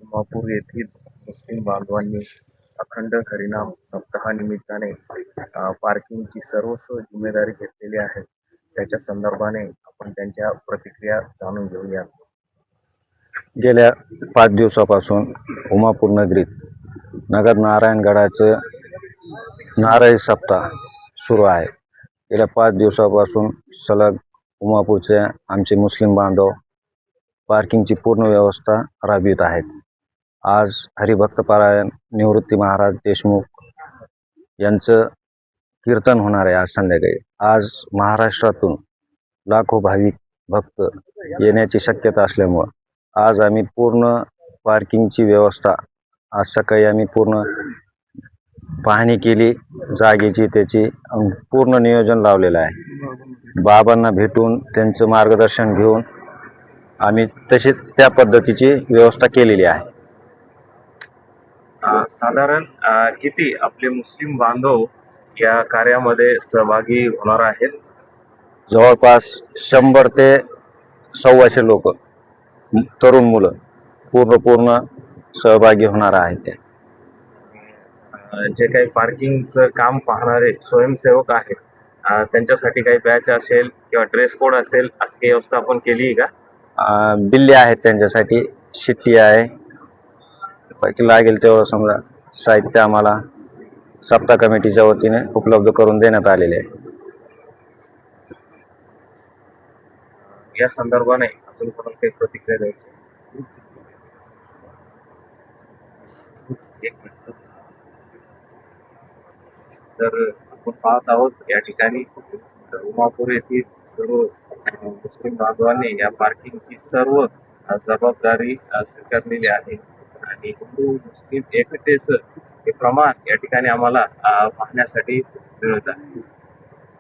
उमापूर येथील मुस्लिम बांधवांनी अखंड हरिनाम सप्ताहानिमित्ताने पार्किंगची सर्व जिम्मेदारी घेतलेली आहे. त्याच्या संदर्भाने आपण त्यांच्या प्रतिक्रिया जाणून घेऊया. गेल्या 5 दिवसापासून उमापूर नगरीत नगर नारायणगडाचं नारळी सप्ताह सुरू आहे. गेल्या 5 दिवसापासून सलग उमापूरचे आमचे मुस्लिम बांधव पार्किंगची पूर्ण व्यवस्था राबवित आहेत. आज हरिभक्तपरायण निवृत्ती महाराज देशमुख यांचं कीर्तन होणार आहे. आज संध्याकाळी आज महाराष्ट्रातून लाखो भाविक भक्त येण्याची शक्यता असल्यामुळं आज आम्ही पूर्ण पार्किंगची व्यवस्था आज सकाळी आम्ही पूर्ण पाहणी केली जागेची, त्याची पूर्ण नियोजन लावलेलं आहे. बाबांना भेटून त्यांचं मार्गदर्शन घेऊन आम्ही तशी त्या पद्धतीची व्यवस्था केलेली आहे. साधारण किती आपले मुस्लिम बांधव या कार्यामध्ये सहभागी होणार आहेत? जवळपास 100 ते 125 लोक, तरुण मुलं पूर्ण सहभागी होणार आहेत. जे काही पार्किंगचं काम पाहणारे स्वयंसेवक आहेत त्यांच्यासाठी काही बॅच असेल किंवा ड्रेस कोड असेल असं काही व्यवस्था आपण केली आहे का? बिल्ले आहेत त्यांच्यासाठी, शिट्टी आहे, बाकी लागेल तेवढं समजा साहित्य आम्हाला सप्ताह कमिटीच्या वतीने उपलब्ध करून देण्यात आलेले आहे. या संदर्भाने अजून कोणाला काही प्रतिक्रिया द्यायची? तर आपण पाहत आहोत या ठिकाणी उमापूर येथील सर्व मुस्लिम बांधवांनी या पार्किंगची सर्व जबाबदारी स्वीकारलेली आहे आणि हिंदू मुस्लिम एकतेचं हे प्रमाण या ठिकाणी आम्हाला पाहण्यासाठी मिळत आहे.